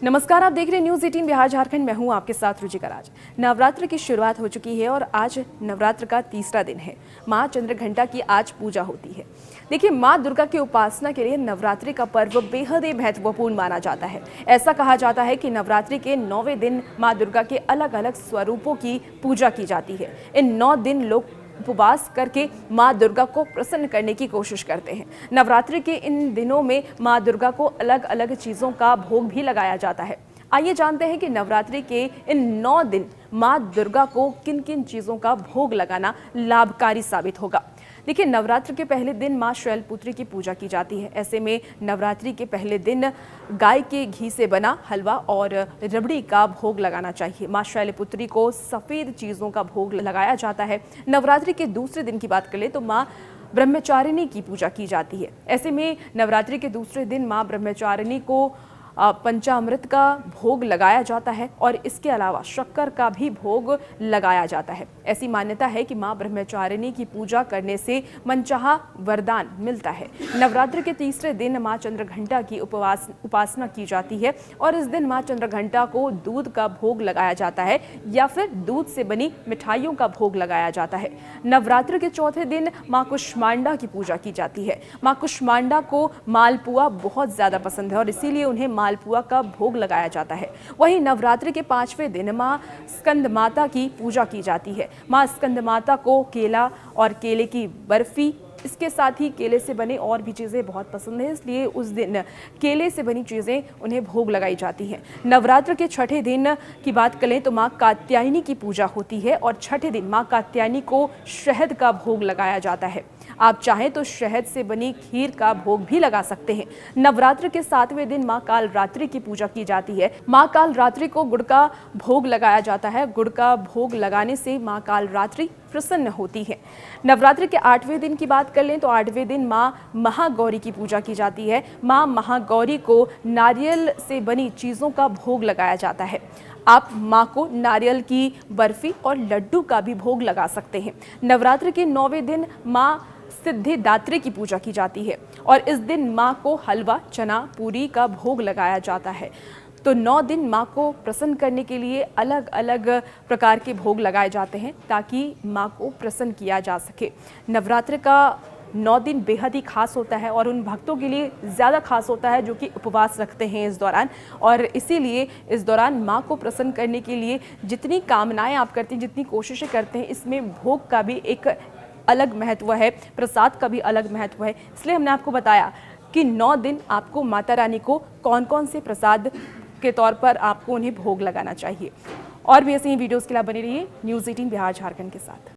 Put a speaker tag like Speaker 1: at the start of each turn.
Speaker 1: नमस्कार, आप देख रहे हैं न्यूज 18 बिहार झारखंड। मैं हूं आपके साथ रुचिका राज। नवरात्र की शुरुआत हो चुकी है और आज नवरात्र का तीसरा दिन है। मां चंद्रघंटा की आज पूजा होती है। देखिए, मां दुर्गा की उपासना के लिए नवरात्रि का पर्व बेहद ही महत्वपूर्ण माना जाता है। ऐसा कहा जाता है कि नवरात्रि के 9वें दिन मां दुर्गा के अलग अलग स्वरूपों की पूजा की जाती है। इन 9 दिन लोग उपवास करके मां दुर्गा को प्रसन्न करने की कोशिश करते हैं। नवरात्रि के इन दिनों में मां दुर्गा को अलग अलग चीज़ों का भोग भी लगाया जाता है। आइए जानते हैं कि नवरात्रि के इन 9 दिन मां दुर्गा को किन किन चीज़ों का भोग लगाना लाभकारी साबित होगा। देखिए, नवरात्र के पहले दिन मां शैलपुत्री की पूजा की जाती है। ऐसे में नवरात्रि के पहले दिन गाय के घी से बना हलवा और रबड़ी का भोग लगाना चाहिए। मां शैलपुत्री को सफ़ेद चीज़ों का भोग लगाया जाता है। नवरात्रि के दूसरे दिन की बात करें तो मां ब्रह्मचारिणी की पूजा की जाती है। ऐसे में नवरात्रि के दूसरे दिन मां ब्रह्मचारिणी को पंचामृत का भोग लगाया जाता है और इसके अलावा शक्कर का भी भोग लगाया जाता है। ऐसी मान्यता है कि मां ब्रह्मचारिणी की पूजा करने से मनचाहा वरदान मिलता है। नवरात्र के तीसरे दिन मां चंद्रघंटा की उपासना की जाती है और इस दिन मां चंद्रघंटा को दूध का भोग लगाया जाता है या फिर दूध से बनी मिठाइयों का भोग लगाया जाता है। नवरात्र के चौथे दिन मां कुष्मांडा की पूजा की जाती है। मां कुष्मांडा को मालपुआ बहुत ज्यादा पसंद है और इसीलिए उन्हें मालपुआ का भोग लगाया जाता है। वहीं नवरात्रि के 5वें दिन मां स्कंद माता की पूजा की जाती है। मां स्कंद माता को केला और केले की बर्फी, इसके साथ ही केले से बने और भी चीज़ें बहुत पसंद है, इसलिए उस दिन केले से बनी चीज़ें उन्हें भोग लगाई जाती हैं। नवरात्र के छठे दिन की बात करें तो मां कात्यायनी की पूजा होती है और छठे दिन मां कात्यायनी को शहद का भोग लगाया जाता है। आप चाहें तो शहद से बनी खीर का भोग भी लगा सकते हैं। नवरात्र के 7वें दिन मां कालरात्रि की पूजा की जाती है। मां कालरात्रि को गुड़ का भोग लगाया जाता है। गुड़ का भोग लगाने से मां कालरात्रि प्रसन्न होती है। नवरात्र के 8वें दिन की बात कर लें तो 8वें दिन मां महागौरी की पूजा की जाती है। मां महागौरी को नारियल से बनी चीज़ों का भोग लगाया जाता है। आप मां को नारियल की बर्फी और लड्डू का भी भोग लगा सकते हैं। नवरात्र के 9वें दिन मां सिद्धिदात्री की पूजा की जाती है और इस दिन मां को हलवा, चना, पूरी का भोग लगाया जाता है। तो 9 दिन मां को प्रसन्न करने के लिए अलग अलग प्रकार के भोग लगाए जाते हैं ताकि मां को प्रसन्न किया जा सके। नवरात्र का 9 दिन बेहद ही खास होता है और उन भक्तों के लिए ज़्यादा खास होता है जो कि उपवास रखते हैं इस दौरान, और इसीलिए इस दौरान मां को प्रसन्न करने के लिए जितनी कामनाएं आप करते हैं, जितनी कोशिशें करते हैं, इसमें भोग का भी एक अलग महत्व है, प्रसाद का भी अलग महत्व है। इसलिए हमने आपको बताया कि 9 दिन आपको माता रानी को कौन कौन से प्रसाद के तौर पर आपको उन्हें भोग लगाना चाहिए। और भी ऐसे ही वीडियोस के लिए बने रहिए न्यूज़ 18 बिहार झारखंड के साथ।